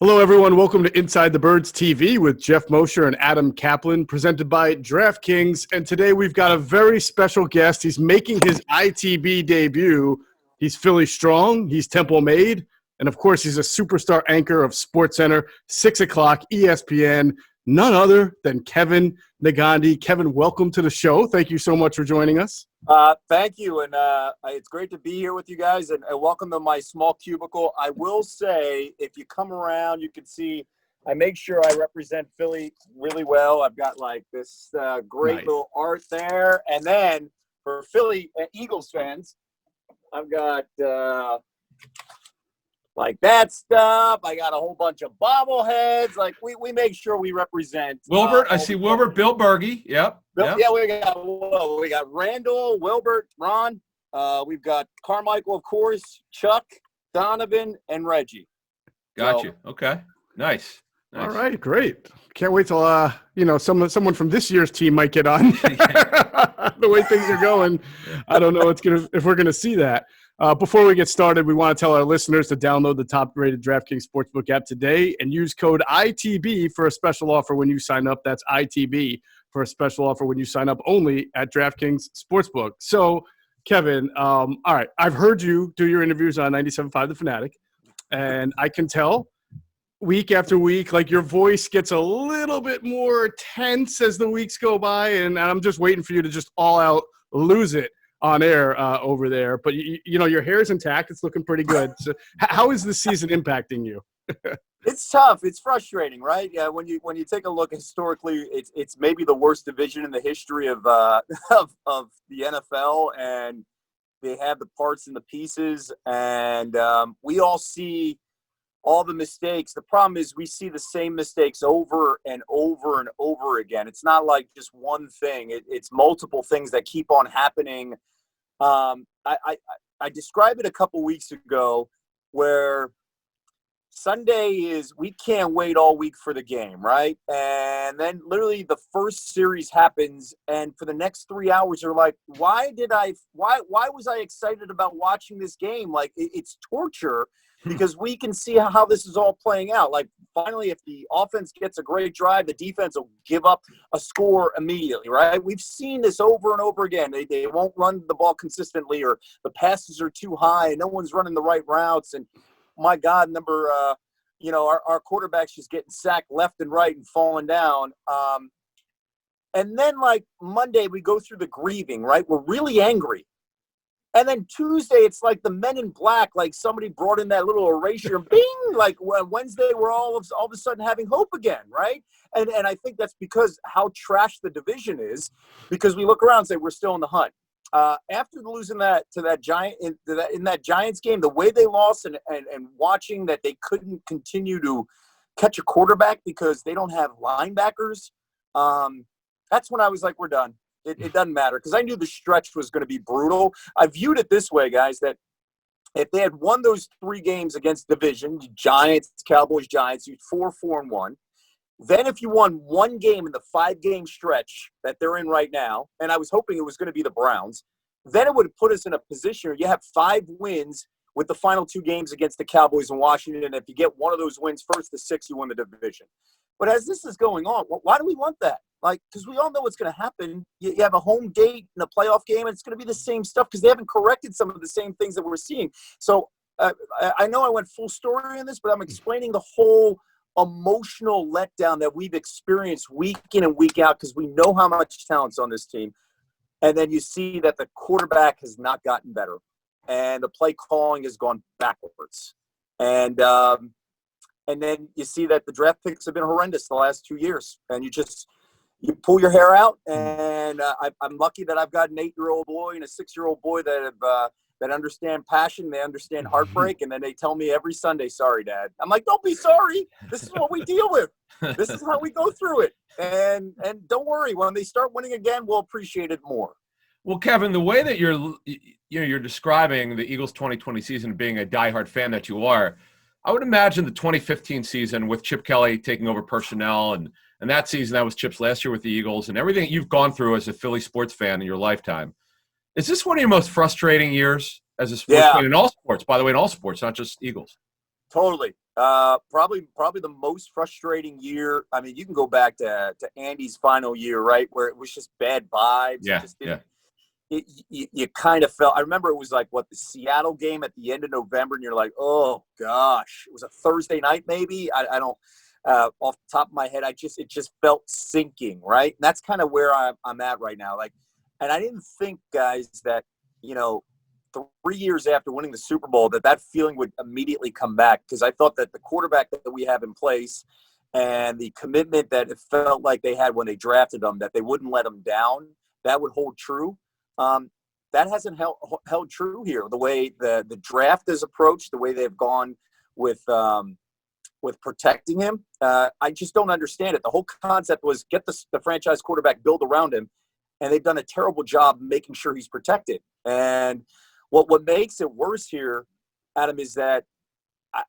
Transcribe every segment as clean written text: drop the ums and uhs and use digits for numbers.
Hello, everyone. Welcome to Inside the Birds TV with Jeff Mosher and Adam Caplan, presented by DraftKings. And today we've got a very special guest. He's making his ITB debut. He's Philly strong. He's Temple made. And, of course, he's a superstar anchor of SportsCenter, 6 o'clock, ESPN. None other than Kevin Negandhi. Kevin, welcome to the show. Thank you so much for joining us. Thank you, and it's great to be here with you guys, and welcome to my small cubicle. I will say, if you come around, you can see I make sure I represent Philly really well. I've got like this great little art there, and then for Philly Eagles fans, I've got like that stuff. I got a whole bunch of bobbleheads. Like we make sure we represent. Wilbert, I see Wilbert, Bill Berge. Yep. Yeah, we got Randall, Wilbert, Ron. We've got Carmichael, of course, Chuck, Donovan, and Reggie. Got you. Okay. Nice. All right, great. Can't wait till someone from this year's team might get on. The way things are going, I don't know if we're gonna see that. Before we get started, we want to tell our listeners to download the top-rated DraftKings Sportsbook app today and use code ITB for a special offer when you sign up. That's ITB for a special offer when you sign up only at DraftKings Sportsbook. So, Kevin, all right, I've heard you do your interviews on 97.5 The Fanatic, and I can tell week after week, like your voice gets a little bit more tense as the weeks go by, and I'm just waiting for you to just all out lose it on air over there. But you know, your hair is intact. It's looking pretty good. So how is this season impacting you? It's tough. It's frustrating, right? Yeah. When you take a look historically, it's maybe the worst division in the history of of the NFL, and they have the parts and the pieces, and we all see all the mistakes. The problem is we see the same mistakes over and over and over again. It's not like just one thing. It's multiple things that keep on happening. I described it a couple weeks ago where Sunday is we can't wait all week for the game, right? And then literally the first series happens, and for the next 3 hours you're like, why was I excited about watching this game? Like it's torture. Because we can see how this is all playing out. Like, finally, if the offense gets a great drive, the defense will give up a score immediately, right? We've seen this over and over again. They won't run the ball consistently, or the passes are too high, and no one's running the right routes. And, my God, our quarterback's just getting sacked left and right and falling down. And then, like, Monday, we go through the grieving, right? We're really angry. And then Tuesday, it's like the Men in Black, like somebody brought in that little erasure, bing, like Wednesday, we're all of a sudden having hope again, right? And I think that's because how trash the division is, because we look around and say we're still in the hunt. After losing that to that Giant in that Giants game, the way they lost and watching that they couldn't continue to catch a quarterback because they don't have linebackers, that's when I was like, we're done. It doesn't matter, because I knew the stretch was going to be brutal. I viewed it this way, guys, that if they had won those 3 games against division, Giants, Cowboys, Giants, you'd 4-4-1. Then if you won 1 game in the 5-game stretch that they're in right now, and I was hoping it was going to be the Browns, then it would have put us in a position where you have 5 wins with the final 2 games against the Cowboys and Washington. And if you get one of those wins first to 6, you win the division. But as this is going on, why do we want that? Like, because we all know what's going to happen. You have a home date in a playoff game, and it's going to be the same stuff because they haven't corrected some of the same things that we're seeing. So I know I went full story in this, but I'm explaining the whole emotional letdown that we've experienced week in and week out because we know how much talent's on this team. And then you see that the quarterback has not gotten better, and the play calling has gone backwards. And then you see that the draft picks have been horrendous the last 2 years, and you pull your hair out, and I'm lucky that I've got an 8-year-old boy and a 6-year-old boy that understand passion, they understand heartbreak, and then they tell me every Sunday, "Sorry, Dad." I'm like, "Don't be sorry. This is what we deal with. This is how we go through it. And don't worry, when they start winning again, we'll appreciate it more." Well, Kevin, the way that you're describing the Eagles 2020 season, being a diehard fan that you are, I would imagine the 2015 season with Chip Kelly taking over personnel and that season, that was Chip's last year with the Eagles, and everything you've gone through as a Philly sports fan in your lifetime. Is this one of your most frustrating years as a sports fan in all sports, by the way, in all sports, not just Eagles? Totally. Probably the most frustrating year. I mean, you can go back to Andy's final year, right, where it was just bad vibes. Yeah, It just didn't, you kind of felt. I remember it was like the Seattle game at the end of November, and you're like, oh gosh, it was a Thursday night, maybe. I don't off the top of my head. It just felt sinking, right? And that's kind of where I'm at right now. Like, and I didn't think, guys, that 3 years after winning the Super Bowl, that feeling would immediately come back, because I thought that the quarterback that we have in place and the commitment that it felt like they had when they drafted him, that they wouldn't let him down, that would hold true. That hasn't held true here. The way the draft is approached, the way they've gone with protecting him, I just don't understand it. The whole concept was get the franchise quarterback, build around him, and they've done a terrible job making sure he's protected. And what makes it worse here, Adam, is that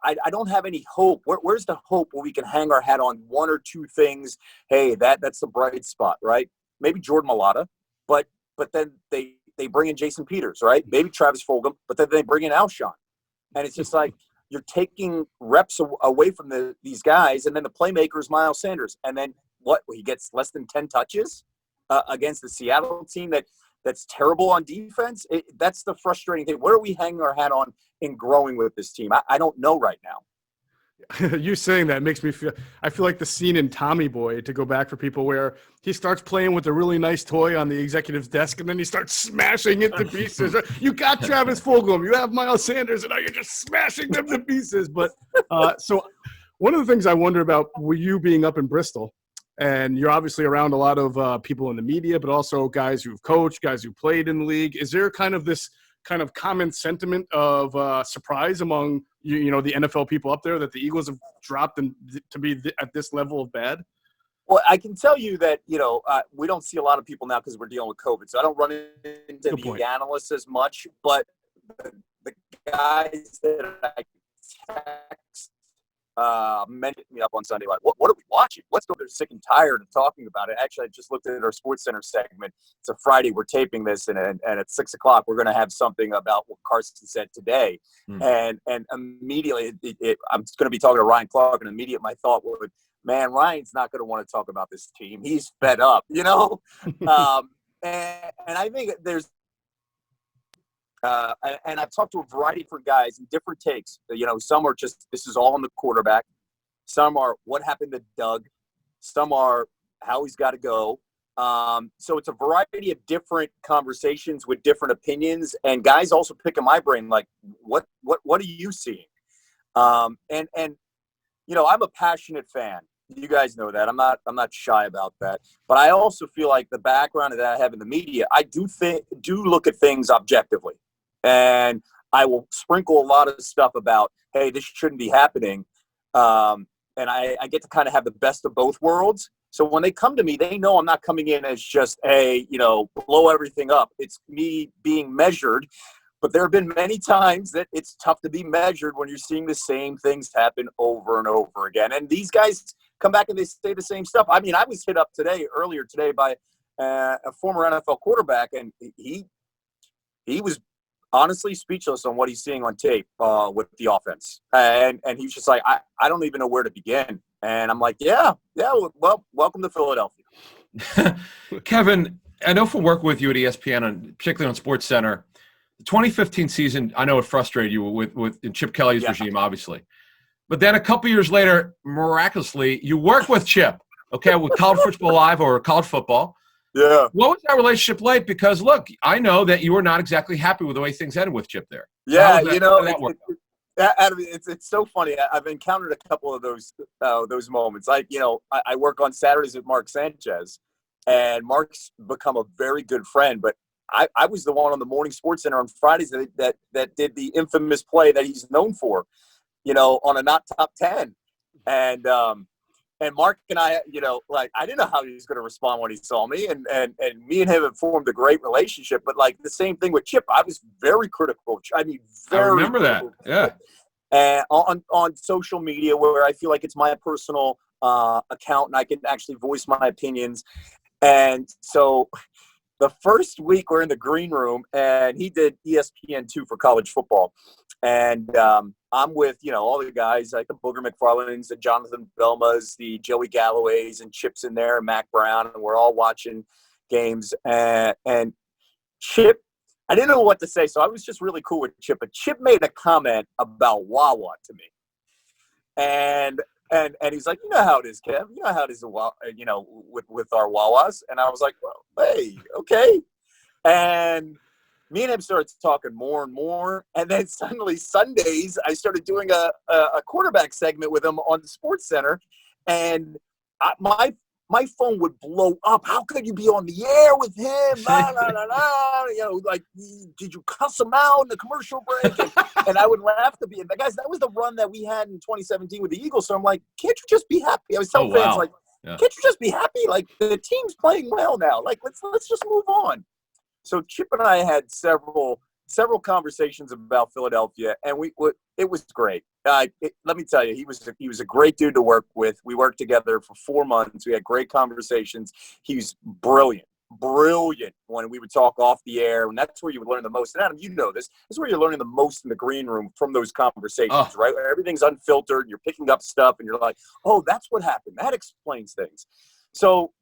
I don't have any hope. Where's the hope where we can hang our hat on one or two things? Hey, that's the bright spot, right? Maybe Jordan Mailata, but then they bring in Jason Peters, right? Maybe Travis Fulgham, but then they bring in Alshon. And it's just like you're taking reps away from these guys, and then the playmaker is Miles Sanders. And then he gets less than 10 touches against the Seattle team that's terrible on defense. That's the frustrating thing. What are we hanging our hat on in growing with this team? I don't know right now. You saying that makes me feel – I feel like the scene in Tommy Boy, to go back for people, where he starts playing with a really nice toy on the executive's desk, and then he starts smashing it to pieces. You got Travis Fulgham. You have Miles Sanders, and now you're just smashing them to pieces. But so one of the things I wonder about, with you being up in Bristol, and you're obviously around a lot of people in the media, but also guys who've coached, guys who played in the league. Is there kind of this kind of common sentiment of surprise among the NFL people up there that the Eagles have dropped to be at this level of bad? Well, I can tell you that we don't see a lot of people now because we're dealing with COVID, so I don't run into the analysts as much. But the guys that I text mentioned me up on Sunday, like, what are we watching? Let's go. They're sick and tired of talking about it. Actually, I just looked at our Sports Center segment. It's a Friday. We're taping this, and at 6 o'clock, we're going to have something about what Carson said today. And immediately, I'm going to be talking to Ryan Clark, and immediately my thought was, man, Ryan's not going to want to talk about this team. He's fed up, and I think there's and I've talked to a variety of different guys and different takes. Some are just, this is all on the quarterback. Some are, what happened to Doug? Some are, how he's got to go. So it's a variety of different conversations with different opinions, and guys also picking my brain, like, what are you seeing? I'm a passionate fan. You guys know that. I'm not shy about that. But I also feel like the background that I have in the media, I do look at things objectively. And I will sprinkle a lot of stuff about, hey, this shouldn't be happening. And I get to kind of have the best of both worlds. So when they come to me, they know I'm not coming in as just, hey, blow everything up. It's me being measured. But there have been many times that it's tough to be measured when you're seeing the same things happen over and over again. And these guys come back and they say the same stuff. I mean, I was hit up earlier today by a former NFL quarterback, and he was honestly speechless on what he's seeing on tape with the offense. And he was just like, I don't even know where to begin. And I'm like, yeah, well, welcome to Philadelphia. Kevin, I know from working with you at ESPN, particularly on Sports Center, the 2015 season, I know it frustrated you with Chip Kelly's regime, obviously. But then a couple years later, miraculously, you work with Chip, with College Football Live or College Football. Yeah. What was that relationship like? Because, look, I know that you were not exactly happy with the way things ended with Chip there. Yeah, it's so funny. I've encountered a couple of those moments. Like, I work on Saturdays with Mark Sanchez, and Mark's become a very good friend. But I was the one on the morning Sports Center on Fridays that did the infamous play that he's known for, on a not top 10. And Mark and I, I didn't know how he was going to respond when he saw me, and me and him have formed a great relationship. But like the same thing with Chip, I was very critical. I mean, I remember that. Yeah. And on social media, where I feel like it's my personal account and I can actually voice my opinions. And so the first week we're in the green room, and he did ESPN2 for college football. And I'm with, all the guys like the Booger McFarlanes, the Jonathan Belmas, the Joey Galloways, and Chip's in there, and Mac Brown, and we're all watching games. And Chip, I didn't know what to say, so I was just really cool with Chip. But Chip made a comment about Wawa to me, and he's like, you know how it is, Kev. You know how it is, with our Wawas. And I was like, well, hey, okay. And me and him started talking more and more. And then suddenly Sundays, I started doing a quarterback segment with him on the Sports Center. And my phone would blow up. How could you be on the air with him? Blah, blah, blah, blah. Like, did you cuss him out in the commercial break? And I would laugh to be. And guys, that was the run that we had in 2017 with the Eagles. So I'm like, can't you just be happy? I was telling fans, like, can't you just be happy? Like, the team's playing well now. Like, let's just move on. So Chip and I had several conversations about Philadelphia, and it was great. Let me tell you, he was a great dude to work with. We worked together for 4 months. We had great conversations. He was brilliant when we would talk off the air, and that's where you would learn the most. And Adam, you know this. This is where you're learning the most in the green room from those conversations, right? Where everything's unfiltered, you're picking up stuff, and you're like, oh, that's what happened. That explains things. So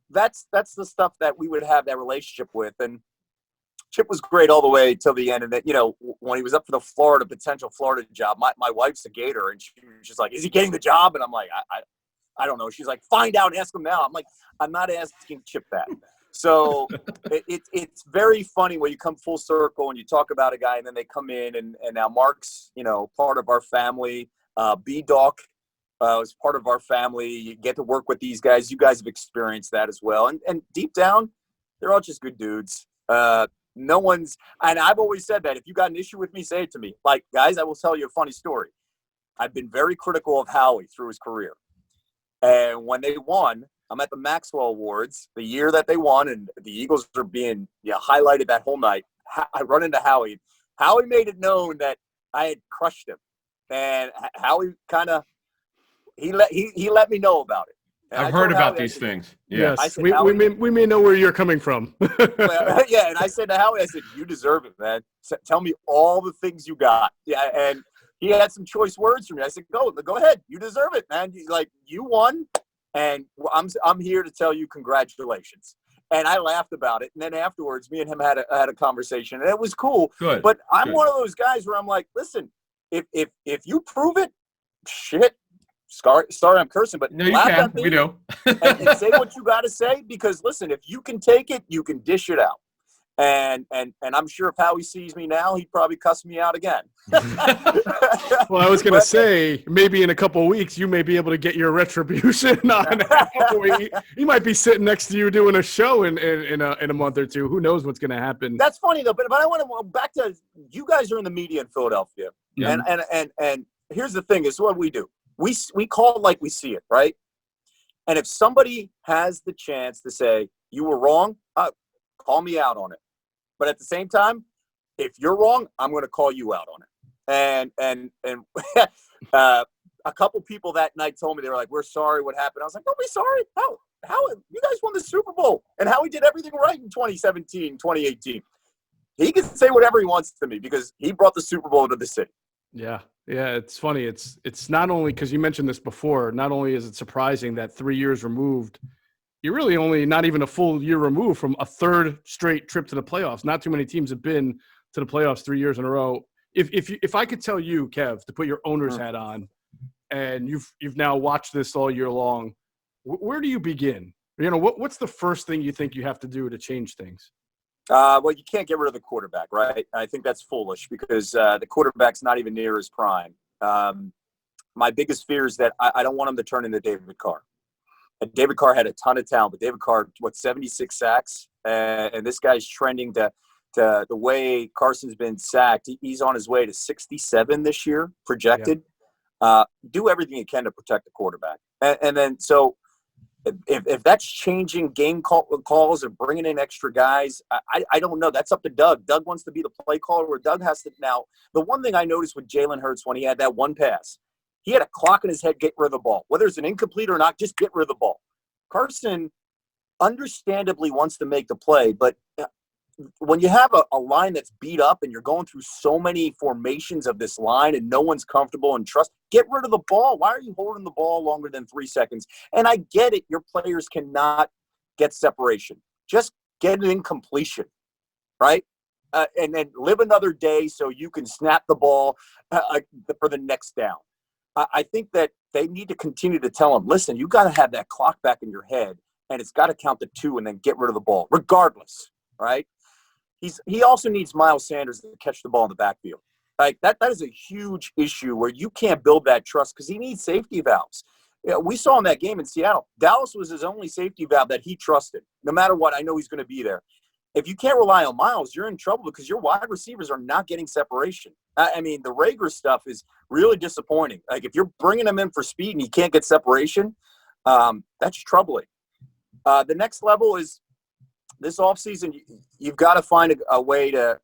that's the stuff that we would have that relationship with. And Chip was great all the way till the end. And then, when he was up for the potential Florida job, my wife's a Gator, and she was just like, is he getting the job? And I'm like, I don't know. She's like, find out and ask him now. I'm like, I'm not asking Chip that. So it's very funny when you come full circle and you talk about a guy, and then they come in, and now Mark's, part of our family. B-Doc was part of our family. You get to work with these guys. You guys have experienced that as well. And deep down, they're all just good dudes. No one's, and I've always said that if you got an issue with me, say it to me. Like, guys, I will tell you a funny story. I've been very critical of Howie through his career. And when they won, I'm at the Maxwell Awards, the year that they won, and the Eagles are being highlighted that whole night. I run into Howie. Howie made it known that I had crushed him. And Howie kind of, he let me know about it. And I've heard about these things. Yeah. Yes, said, we may know where you're coming from. Well, yeah, and I said to Howie, I said, you deserve it, man. Tell me all the things you got. Yeah, and he had some choice words for me. I said, go ahead. You deserve it, man. You won, and I'm here to tell you congratulations. And I laughed about it. And then afterwards, me and him had a conversation, and it was cool. Good. But I'm one of those guys where I'm like, listen, if you prove it, shit. Sorry, I'm cursing, but no, you can. We do. and say what you got to say, because listen, if you can take it, you can dish it out. And I'm sure if Howie sees me now, he'd probably cuss me out again. Well, I was going to say, maybe in a couple of weeks, you may be able to get your retribution on Howie. He might be sitting next to you doing a show in a month or two. Who knows what's going to happen? That's funny though. But I want to back to, you guys are in the media in Philadelphia, and here's the thing: is what we do. We call it like we see it, right? And if somebody has the chance to say, you were wrong, call me out on it. But at the same time, if you're wrong, I'm going to call you out on it. And a couple people that night told me, they were like, we're sorry what happened. I was like, don't be sorry. How you guys won the Super Bowl, and Howie did everything right in 2017, 2018. He can say whatever he wants to me because he brought the Super Bowl to the city. Yeah, it's funny. It's not only, because you mentioned this before, not only is it surprising that 3 years removed, you're really only not even a full year removed from a third straight trip to the playoffs. Not too many teams have been to the playoffs 3 years in a row. If I could tell you, Kev, to put your owner's hat on, and you've now watched this all year long, where do you begin? What's the first thing you think you have to do to change things? Well, you can't get rid of the quarterback, right? I think that's foolish because the quarterback's not even near his prime. My biggest fear is that I don't want him to turn into David Carr. And David Carr had a ton of talent, but David Carr, 76 sacks? And this guy's trending to the way Carson's been sacked. He's on his way to 67 this year, projected. Yeah. Do everything you can to protect the quarterback. And then so if that's changing game calls or bringing in extra guys, I don't know. That's up to Doug. Doug wants to be the play caller, where Doug has to. Now, the one thing I noticed with Jalen Hurts when he had that one pass, he had a clock in his head, get rid of the ball. Whether it's an incomplete or not, just get rid of the ball. Carson understandably wants to make the play, but when you have a line that's beat up and you're going through so many formations of this line and no one's comfortable and get rid of the ball. Why are you holding the ball longer than 3 seconds? And I get it. Your players cannot get separation. Just get an incompletion, right? And then live another day so you can snap the ball for the next down. I think that they need to continue to tell them, listen, you got to have that clock back in your head, and it's got to count to 2 and then get rid of the ball, regardless, right? He also needs Miles Sanders to catch the ball in the backfield. Like that is a huge issue where you can't build that trust because he needs safety valves. We saw in that game in Seattle, Dallas was his only safety valve that he trusted. No matter what, I know he's going to be there. If you can't rely on Miles, you're in trouble because your wide receivers are not getting separation. I mean, the Rager stuff is really disappointing. Like if you're bringing him in for speed and he can't get separation, that's troubling. The next level is this offseason, you've got to find a way to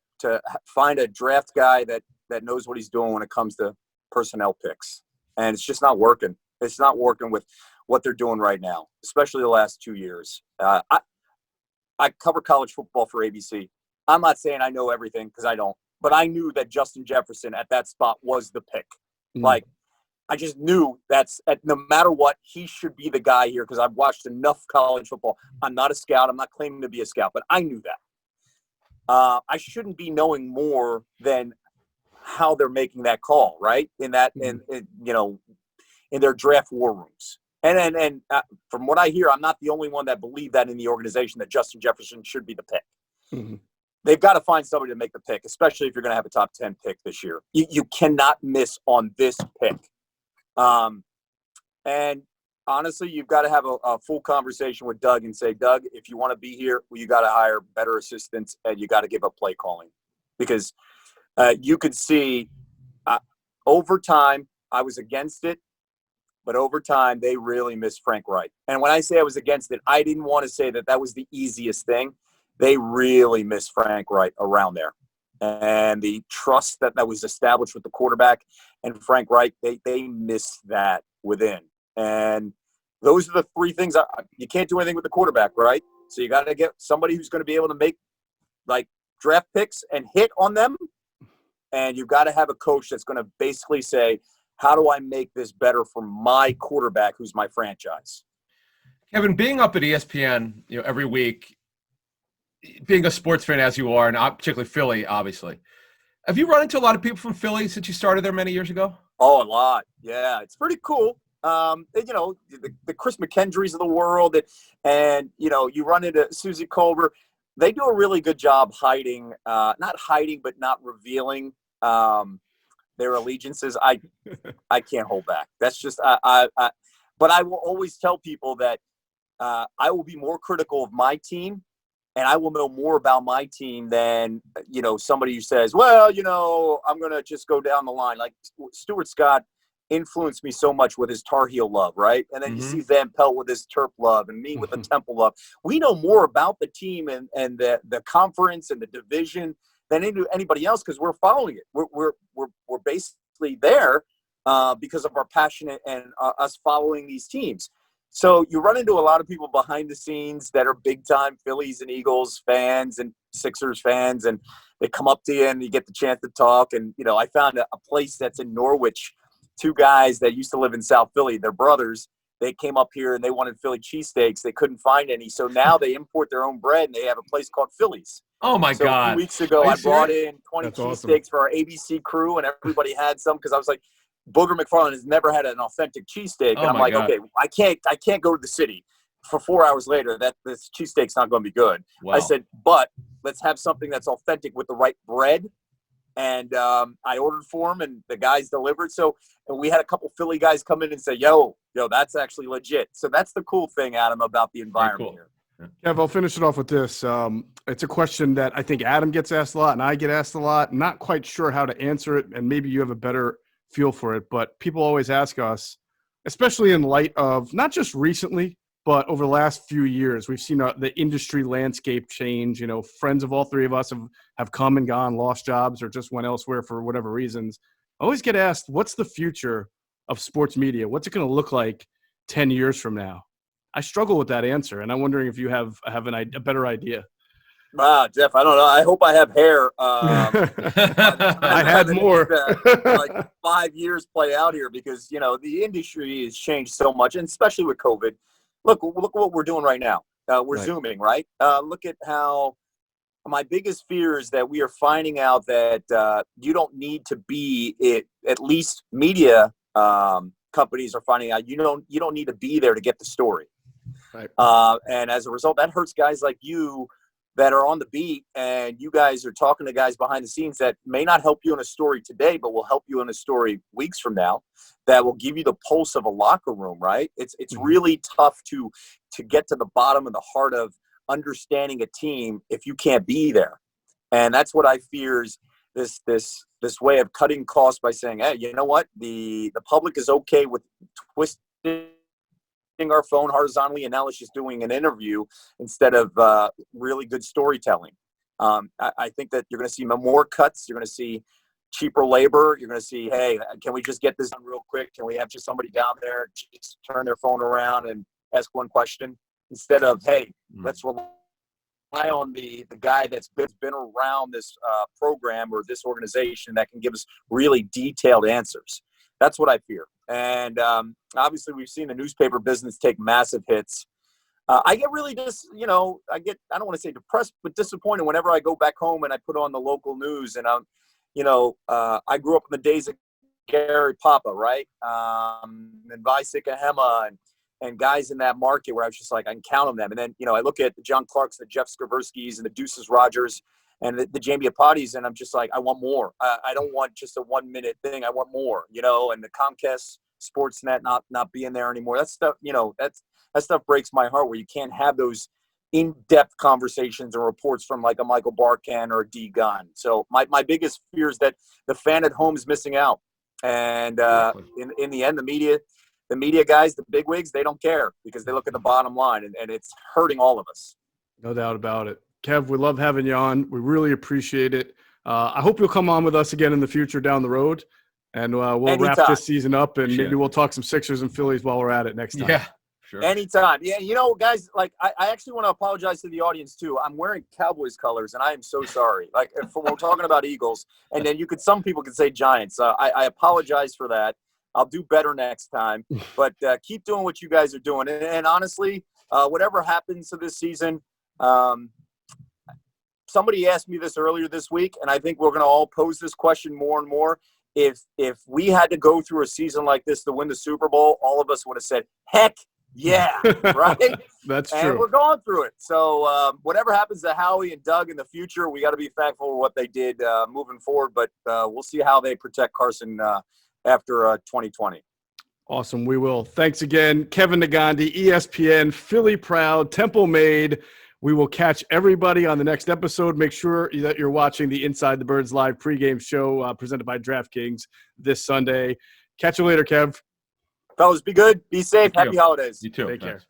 find a draft guy that knows what he's doing when it comes to personnel picks. And it's just not working. It's not working with what they're doing right now, especially the last 2 years. I cover college football for ABC. I'm not saying I know everything because I don't, but I knew that Justin Jefferson at that spot was the pick. Like, I just knew no matter what, he should be the guy here because I've watched enough college football. I'm not a scout. I'm not claiming to be a scout, but I knew that. I shouldn't be knowing more than how they're making that call, right? In their draft war rooms. And from what I hear, I'm not the only one that believed that in the organization that Justin Jefferson should be the pick. Mm-hmm. They've got to find somebody to make the pick, especially if you're going to have a top 10 pick this year. You cannot miss on this pick. And honestly, you've got to have a full conversation with Doug and say, Doug, if you want to be here, you got to hire better assistants and you got to give up play calling because you could see over time, I was against it. But over time, they really missed Frank Reich. And when I say I was against it, I didn't want to say that was the easiest thing. They really missed Frank Reich around there. And the trust that was established with the quarterback and Frank Reich, they missed that within. And those are the three things. You can't do anything with the quarterback, right? So you got to get somebody who's going to be able to make like draft picks and hit on them. And you've got to have a coach that's going to basically say, how do I make this better for my quarterback, who's my franchise? Kevin, being up at ESPN, every week, being a sports fan as you are, and particularly Philly, obviously, have you run into a lot of people from Philly since you started there many years ago? Oh, a lot. Yeah, it's pretty cool. The Chris McKendrys of the world, and you run into Susie Colbert. They do a really good job hiding, not hiding, but not revealing their allegiances. I can't hold back. That's just but I will always tell people that I will be more critical of my team and I will know more about my team than somebody who says, well, I'm going to just go down the line. Like Stuart Scott influenced me so much with his Tar Heel love, right? And then you see Van Pelt with his Terp love and me with the Temple love. We know more about the team and the conference and the division than anybody else because we're following it. We're basically there because of our passion and us following these teams. So you run into a lot of people behind the scenes that are big time Phillies and Eagles fans and Sixers fans, and they come up to you and you get the chance to talk. And I found a place that's in Norwich. 2 guys that used to live in South Philly, they're brothers. They came up here and they wanted Philly cheesesteaks. They couldn't find any. So now they import their own bread and they have a place called Philly's. Oh, my God. A few weeks ago, I brought in 20 cheesesteaks for our ABC crew, and everybody had some because I was like, Booger McFarland has never had an authentic cheesesteak. And I'm like, God. Okay, I can't go to the city for 4 hours later. This cheesesteak's not going to be good. Wow. I said, but let's have something that's authentic with the right bread. And I ordered for them, and the guys delivered. So and we had a couple Philly guys come in and say, yo, that's actually legit. So that's the cool thing, Adam, about the environment here. Kev, I'll finish it off with this. It's a question that I think Adam gets asked a lot and I get asked a lot. Not quite sure how to answer it, and maybe you have a better feel for it. But people always ask us, especially in light of not just recently, but over the last few years, we've seen the industry landscape change. Friends of all three of us have come and gone, lost jobs, or just went elsewhere for whatever reasons. I always get asked, what's the future of sports media? What's it going to look like 10 years from now? I struggle with that answer, and I'm wondering if you have a better idea. Wow, Jeff, I don't know. I hope I have hair. I had more. Like 5 years play out here because, the industry has changed so much, and especially with COVID. Look what we're doing right now. We're Right. Zooming, right? Look at how my biggest fear is that we are finding out that you don't need to be it. At least media companies are finding out you don't need to be there to get the story. Right. And as a result, that hurts guys like you that are on the beat, and you guys are talking to guys behind the scenes that may not help you in a story today, but will help you in a story weeks from now, that will give you the pulse of a locker room, right? It's really tough to get to the bottom and the heart of understanding a team if you can't be there. And that's what I fear is this way of cutting costs by saying, hey, you know what? The public is okay with twisting our phone horizontally, and now it's just doing an interview instead of really good storytelling. I think that you're going to see more cuts. You're going to see cheaper labor. You're going to see, hey, can we just get this done real quick? Can we have just somebody down there just turn their phone around and ask one question instead of, hey, let's rely on the guy that's been around this program or this organization that can give us really detailed answers. That's what I fear. And obviously we've seen the newspaper business take massive hits. I get really I don't want to say depressed, but disappointed whenever I go back home and I put on the local news. And I grew up in the days of Gary Papa, right? And Visika Hema and guys in that market where I was just like, I can count them. And then, I look at the John Clarks, the Jeff Skrzewskis, and the Deuces Rogers, and the Jamie Apatis, and I'm just like, I want more. I don't want just a 1 minute thing. I want more, and the Comcast Sportsnet not being there anymore. That stuff, that stuff breaks my heart where you can't have those in-depth conversations and reports from like a Michael Barkan or a D Gunn. So my biggest fear is that the fan at home is missing out. And in the end, the media guys, the bigwigs, they don't care because they look at the bottom line, and it's hurting all of us. No doubt about it. Kev, we love having you on. We really appreciate it. I hope you'll come on with us again in the future down the road, and we'll Anytime. wrap this season up, and maybe we'll talk some Sixers and Phillies while we're at it next time. Yeah, sure. Anytime. Yeah, guys, like I actually want to apologize to the audience too. I'm wearing Cowboys colors, and I am so sorry. Like if we're talking about Eagles, and then some people could say Giants. I apologize for that. I'll do better next time. But keep doing what you guys are doing. And honestly, whatever happens to this season, somebody asked me this earlier this week, and I think we're going to all pose this question more and more. If we had to go through a season like this to win the Super Bowl, all of us would have said, heck yeah, right? That's true. And we're going through it. So whatever happens to Howie and Doug in the future, we got to be thankful for what they did moving forward. But we'll see how they protect Carson after 2020. Awesome. We will. Thanks again. Kevin Negandhi, ESPN, Philly Proud, Temple Made. We will catch everybody on the next episode. Make sure that you're watching the Inside the Birds live pregame show presented by DraftKings this Sunday. Catch you later, Kev. Fellas, be good. Be safe. Happy holidays. You too. Take care.